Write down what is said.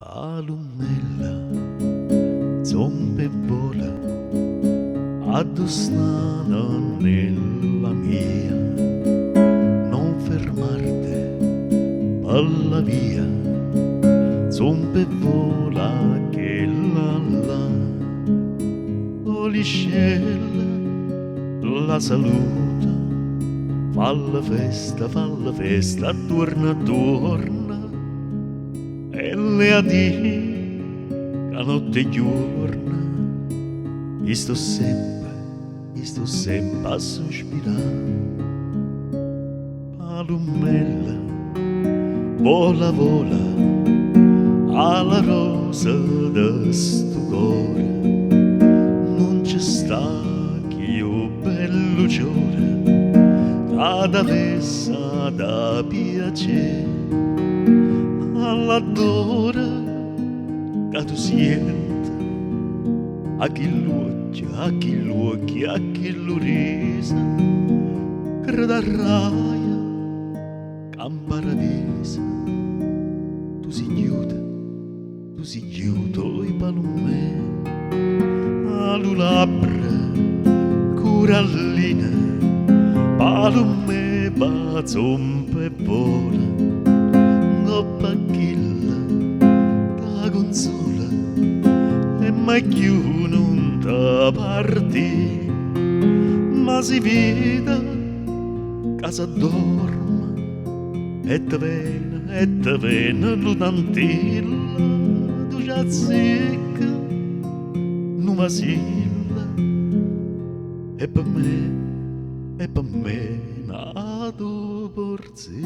Palumella, zompe vola, addossata nella mia, non fermarti, palla via, zompe vola che là, oliscella, la saluta, falla festa, torna, e le adì, a notte e giorno, io sto sempre a sospirare. Palumella, vola, alla rosa de sto cuore, non c'è sta che io bello giore, ad avessa da piacere, all'adora che tu sienti, a chi l'occhio, a chi l'occhio, a chi l'orisa, creda raia, campa ravisa, tu si chiude i palumè, allo labbra, corallina, palumè, bazompe vola, ngoppa chilla, ta consola, e mai più non da parti, ma si veda casa dorma e te vena l'utantilla tu già zecca non vasilla e per me nato porzi.